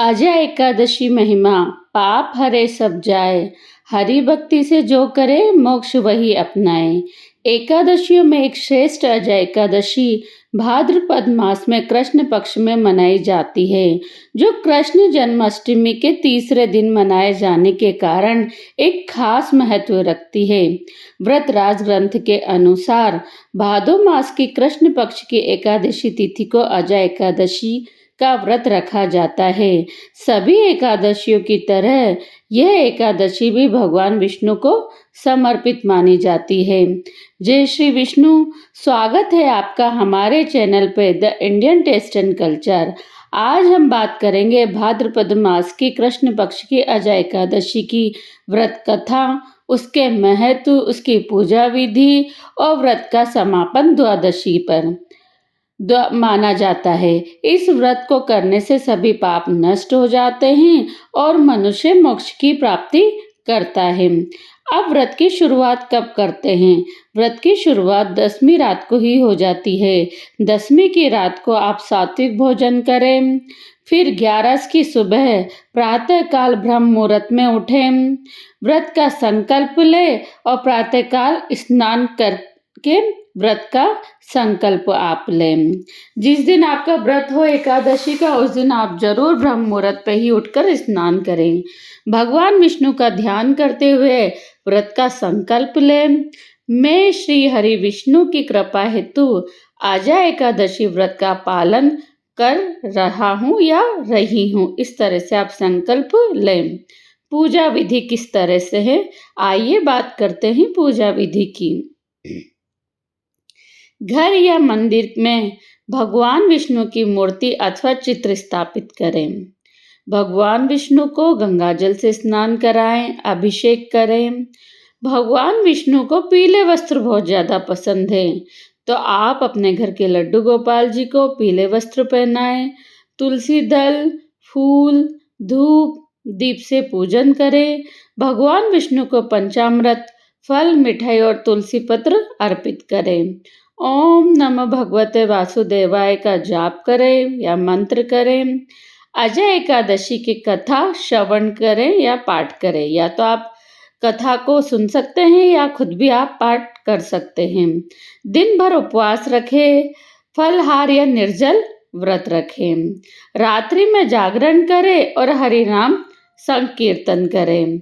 अजय एकादशी महिमा पाप हरे सब जाए, हरि भक्ति से जो करे मोक्ष वही अपनाए। एकादशियों में एक श्रेष्ठ अजय एकादशी भाद्रपद मास में कृष्ण पक्ष में मनाई जाती है, जो कृष्ण जन्माष्टमी के तीसरे दिन मनाए जाने के कारण एक खास महत्व रखती है। व्रत राज ग्रंथ के अनुसार भादो मास की कृष्ण पक्ष की एकादशी तिथि को अजय एकादशी का व्रत रखा जाता है। सभी एकादशियों की तरह यह एकादशी भी भगवान विष्णु को समर्पित मानी जाती है। जय श्री विष्णु। स्वागत है आपका हमारे चैनल पे the Indian taste and culture. आज हम बात करेंगे भाद्रपद मास की कृष्ण पक्ष की अजय एकादशी की व्रत कथा, उसके महत्व, उसकी पूजा विधि और व्रत का समापन द्वादशी पर माना जाता है। इस व्रत को करने से सभी पाप नष्ट हो जाते हैं और मनुष्य मोक्ष की प्राप्ति करता है। अब व्रत की शुरुआत कब करते हैं? व्रत की शुरुआत 10वीं रात को ही हो जाती है। 10वीं की रात को आप सात्विक भोजन करें, फिर 11 की सुबह प्रातः काल ब्रह्म मुहूर्त में उठें, व्रत का संकल्प ले और प्रातः काल स्नान करके व्रत का संकल्प आप लें। जिस दिन आपका व्रत हो एकादशी का, उस दिन आप जरूर ब्रह्म मुहूर्त पे ही उठकर स्नान करें। भगवान विष्णु का ध्यान करते हुए व्रत का संकल्प लें। मैं श्री हरि विष्णु की कृपा हेतु अजय एकादशी व्रत का पालन कर रहा हूँ या रही हूँ, इस तरह से आप संकल्प लें। पूजा विधि किस तरह से है, आइए बात करते हैं पूजा विधि की। घर या मंदिर में भगवान विष्णु की मूर्ति अथवा चित्र स्थापित करें। भगवान विष्णु को गंगाजल से स्नान कराएं, अभिषेक करें। भगवान विष्णु को पीले वस्त्र बहुत ज्यादा पसंद है, तो आप अपने घर के लड्डू गोपाल जी को पीले वस्त्र पहनाएं। तुलसी दल, फूल, धूप, दीप से पूजन करें। भगवान विष्णु को पंचामृत, फल, मिठाई और तुलसी पत्र अर्पित करें। ओम नमः भगवते वासुदेवाय का जाप करें या मंत्र करें। अजय एकादशी की कथा श्रवण करें या पाठ करें, या तो आप कथा को सुन सकते हैं या खुद भी आप पाठ कर सकते हैं। दिन भर उपवास रखें, फलहार या निर्जल व्रत रखें। रात्रि में जागरण करें और हरि नाम संकीर्तन करें।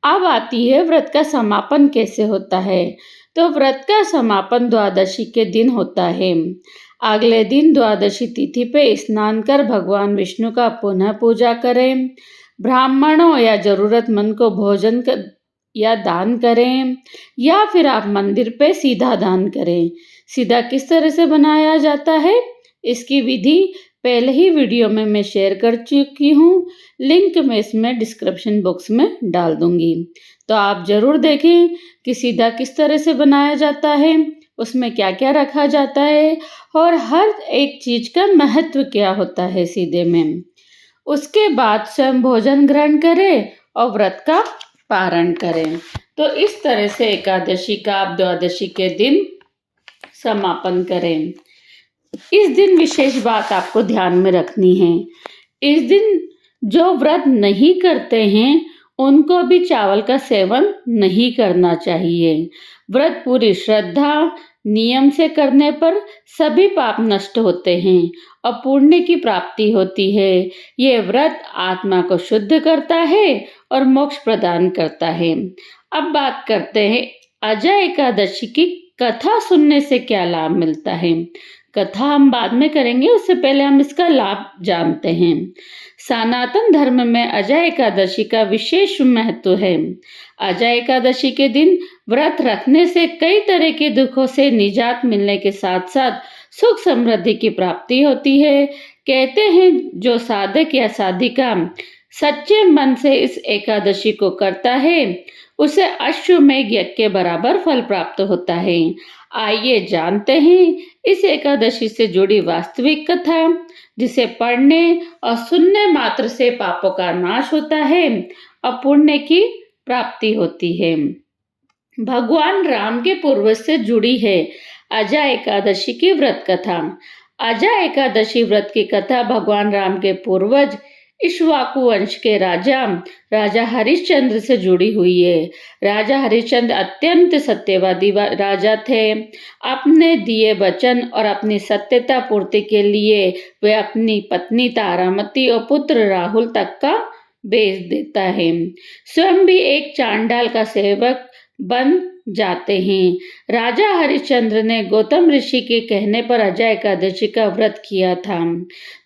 अब आती है व्रत का समापन कैसे होता है। तो व्रत का समापन द्वादशी के दिन होता है। अगले दिन द्वादशी तिथि पे स्नान कर भगवान विष्णु का पुनः पूजा करें। ब्राह्मणों या जरूरतमंद को भोजन या दान करें, या फिर आप मंदिर पे सीधा दान करें। सीधा किस तरह से बनाया जाता है, इसकी विधि पहले ही वीडियो में मैं शेयर कर चुकी हूँ, लिंक मैं इसमें डिस्क्रिप्शन बॉक्स में डाल दूंगी, तो आप जरूर देखें कि सीधा किस तरह से बनाया जाता है, उसमें क्या क्या रखा जाता है और हर एक चीज का महत्व क्या होता है सीधे में। उसके बाद स्वयं भोजन ग्रहण करें और व्रत का पारण करें। तो इस तरह से एकादशी का आप द्वादशी के दिन समापन करें। इस दिन विशेष बात आपको ध्यान में रखनी है। इस दिन जो व्रत नहीं करते हैं उनको भी चावल का सेवन नहीं करना चाहिए। व्रत पूरी श्रद्धा नियम से करने पर सभी पाप नष्ट होते हैं और पुण्य की प्राप्ति होती है। ये व्रत आत्मा को शुद्ध करता है और मोक्ष प्रदान करता है। अब बात करते हैं अजय एकादशी की कथा सुनने से क्या लाभ मिलता है। कथा हम बाद में करेंगे, उससे पहले हम इसका लाभ जानते हैं। सनातन धर्म में अजय एकादशी का विशेष महत्व है। अजय एकादशी के दिन व्रत रखने से कई तरह के दुखों से निजात मिलने के साथ साथ सुख समृद्धि की प्राप्ति होती है। कहते हैं जो साधक या साधिका सच्चे मन से इस एकादशी को करता है उसे अश्वमेध यज्ञ के बराबर फल प्राप्त होता है। आइए जानते हैं इस एकादशी से जुड़ी वास्तविक कथा, जिसे पढ़ने और सुनने मात्र से पापों का नाश होता है और पुण्य की प्राप्ति होती है। भगवान राम के पूर्वज से जुड़ी है अजय एकादशी की व्रत कथा। अजय एकादशी व्रत की कथा भगवान राम के पूर्वज इक्ष्वाकु वंश के राजा राजा हरिश्चंद्र से जुड़ी हुई है। राजा हरिश्चंद्र अत्यंत सत्यवादी राजा थे। अपने दिए वचन और अपनी सत्यता पूर्ति के लिए वे अपनी पत्नी तारामती और पुत्र राहुल तक का बेच देता है। स्वयं भी एक चांडाल का सेवक बन जाते हैं। राजा हरिश्चंद्र ने गौतम ऋषि के कहने पर अजय एकादशी का व्रत किया था,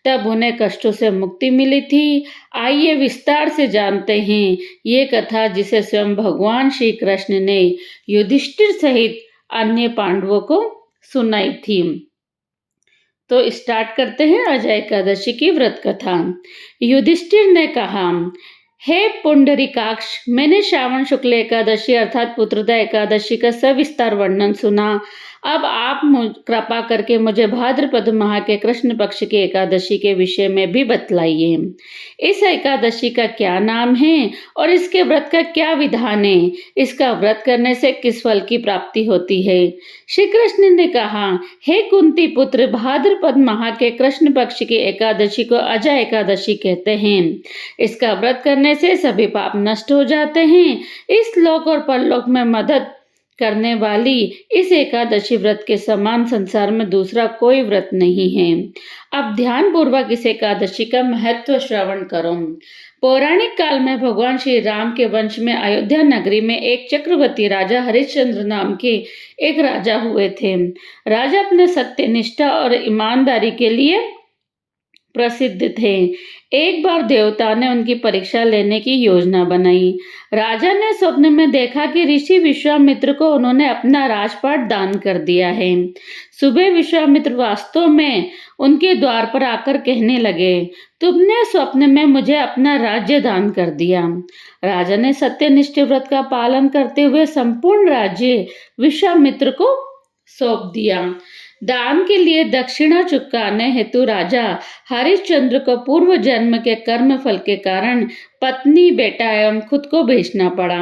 तब उन्हें कष्टों से मुक्ति मिली थी। आइए विस्तार से जानते हैं ये कथा, जिसे स्वयं भगवान श्री कृष्ण ने युधिष्ठिर सहित अन्य पांडवों को सुनाई थी। तो स्टार्ट करते हैं अजय एकादशी की व्रत कथा। युधिष्ठिर ने कहा, हे पुंडरीकाक्ष, मैंने श्रावण शुक्ल एकादशी अर्थात पुत्रदा एकादशी का सविस्तार वर्णन सुना। अब आप कृपा करके मुझे भाद्रपद माह के कृष्ण पक्ष की एकादशी के विषय में भी बतलाइए। इस एकादशी का क्या नाम है और इसके व्रत का क्या विधान है? इसका व्रत करने से किस फल की प्राप्ति होती है? श्री कृष्ण ने कहा, हे कुंती पुत्र, भाद्रपद माह के कृष्ण पक्ष की एकादशी को अजय एकादशी कहते हैं। इसका व्रत करने से सभी पाप नष्ट हो जाते हैं। इस लोक और परलोक में मदद करने वाली इस एकादशी व्रत के समान संसार में दूसरा कोई व्रत नहीं है। अब ध्यान पूर्वक इस एकादशी का महत्व श्रवण करो। पौराणिक काल में भगवान श्री राम के वंश में अयोध्या नगरी में एक चक्रवर्ती राजा हरिश्चंद्र नाम के एक राजा हुए थे। राजा अपने सत्यनिष्ठा और ईमानदारी के लिए प्रसिद्ध थे। एक बार देवता ने उनकी परीक्षा लेने की योजना बनाई। राजा ने स्वप्न में देखा कि ऋषि विश्वामित्र को उन्होंने अपना राजपाट दान कर दिया है। सुबह विश्वामित्र वास्तव में उनके द्वार पर आकर कहने लगे, तुमने स्वप्न में मुझे अपना राज्य दान कर दिया। राजा ने सत्यनिष्ठ व्रत का पालन करते हुए संपूर्ण राज्य विश्वामित्र को सौंप दिया। दान के लिए दक्षिणा चुकाने हेतु राजा हरिश्चंद्र को पूर्व जन्म के कर्म फल के कारण पत्नी, बेटा एवं खुद को बेचना पड़ा।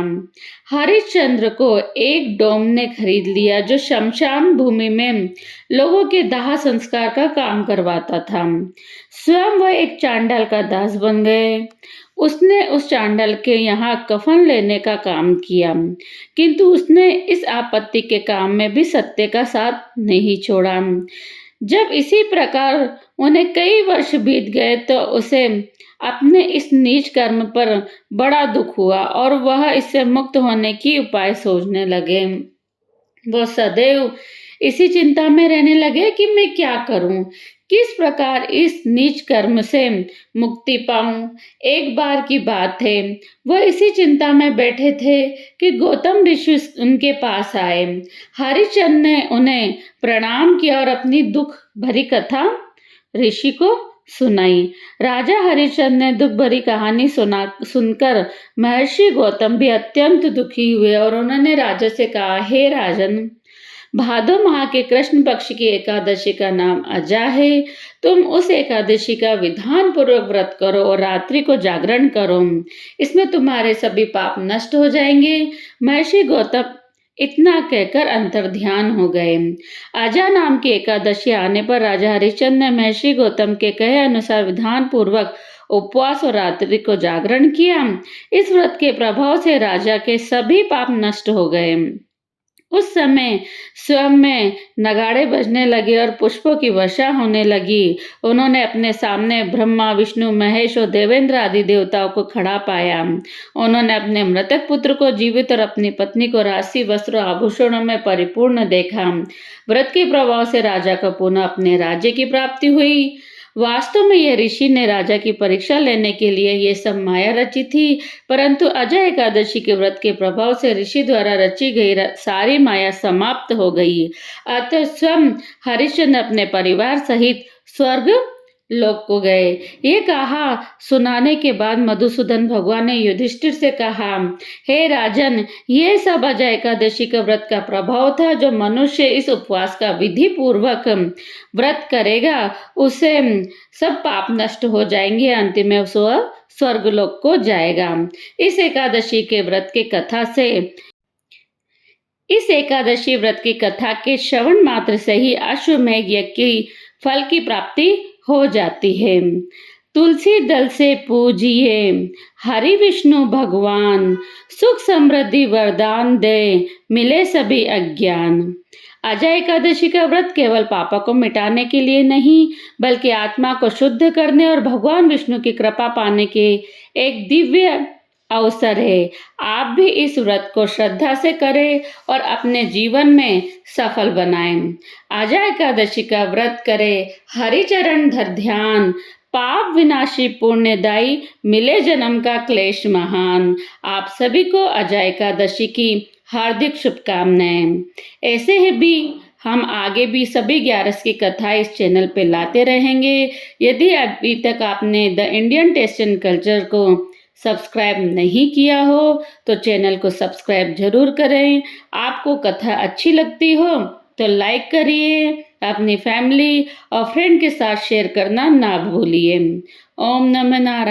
हरिश्चंद्र को एक डोम ने खरीद लिया जो शमशान भूमि में लोगों के दाह संस्कार का काम करवाता था। स्वयं वह एक चांडाल का दास बन गए। उसने उस चांडाल के यहाँ कफन लेने का काम किया, किंतु उसने इस आपत्ति के काम में भी सत्य का साथ नहीं छोड़ा। जब इसी प्रकार उन्हें कई वर्ष बीत गए तो उसे अपने इस नीच कर्म पर बड़ा दुख हुआ और वह इससे मुक्त होने की उपाय सोचने लगे। वो सदैव इसी चिंता में रहने लगे कि मैं क्या करूं, किस प्रकार इस नीच कर्म से मुक्ति पाऊं। एक बार की बात है, वह इसी चिंता में बैठे थे कि गौतम ऋषि उनके पास आए। हरिश्चंद्र ने उन्हें प्रणाम किया और अपनी दुख भरी कथा ऋषि को सुनाई। राजा हरिश्चंद्र ने दुख भरी कहानी सुनकर महर्षि गौतम भी अत्यंत दुखी हुए और उन्होंने राजा से कहा, हे राजन, भादो माह के कृष्ण पक्ष की एकादशी का नाम अजा है। तुम उस एकादशी का विधान पूर्वक व्रत करो और रात्रि को जागरण करो, इसमें तुम्हारे सभी पाप नष्ट हो जाएंगे। महर्षि गौतम इतना कहकर अंतर्ध्यान हो गए। अजा नाम की एकादशी आने पर राजा हरिश्चंद्र ने महर्षि गौतम के कहे अनुसार विधान पूर्वक उपवास और रात्रि को जागरण किया। इस व्रत के प्रभाव से राजा के सभी पाप नष्ट हो गए। उस समय स्वयं में नगाड़े बजने लगे और पुष्पों की वर्षा होने लगी। उन्होंने अपने सामने ब्रह्मा, विष्णु, महेश और देवेंद्र आदि देवताओं को खड़ा पाया। उन्होंने अपने मृतक पुत्र को जीवित और अपनी पत्नी को राशि, वस्त्र, आभूषणों में परिपूर्ण देखा। व्रत के प्रभाव से राजा को पुनः अपने राज्य की प्राप्ति हुई। वास्तव में यह ऋषि ने राजा की परीक्षा लेने के लिए ये सब माया रची थी, परंतु अजय एकादशी के व्रत के प्रभाव से ऋषि द्वारा रची गई सारी माया समाप्त हो गई। अतः स्वयं हरिश्चंद्र अपने परिवार सहित स्वर्ग लोक को गए। ये कहा सुनाने के बाद मधुसूदन भगवान ने युधिष्ठिर से कहा, हे राजन, ये सब अजय एकादशी का व्रत का प्रभाव था। जो मनुष्य इस उपवास का विधि पूर्वक व्रत करेगा उसे सब पाप नष्ट हो जाएंगे, अंतिम में वह स्वर्गलोक को जाएगा। इस एकादशी व्रत की कथा के श्रवण मात्र से ही अश्वमेध यज्ञ की फल की प्राप्ति हो जाती है। तुलसी दल से पूजिए हरि विष्णु भगवान, सुख समृद्धि वरदान दे मिले सभी अज्ञान। अजय एकादशी का व्रत केवल पापों को मिटाने के लिए नहीं, बल्कि आत्मा को शुद्ध करने और भगवान विष्णु की कृपा पाने के एक दिव्य अवसर है। आप भी इस व्रत को श्रद्धा से करें और अपने जीवन में सफल बनाएं। अजय एकादशी का व्रत करें, हरि चरण धर ध्यान, पाप विनाशी पुण्यदायी मिले जन्म का क्लेश महान। आप सभी को अजय एकादशी की हार्दिक शुभकामनाएं। ऐसे ही भी हम आगे भी सभी 11 की कथा इस चैनल पे लाते रहेंगे। यदि अभी तक आपने the Indian taste and culture को सब्सक्राइब नहीं किया हो तो चैनल को सब्सक्राइब जरूर करें। आपको कथा अच्छी लगती हो तो लाइक करिए, अपनी फैमिली और फ्रेंड के साथ शेयर करना ना भूलिए। ओम नमः नारायण।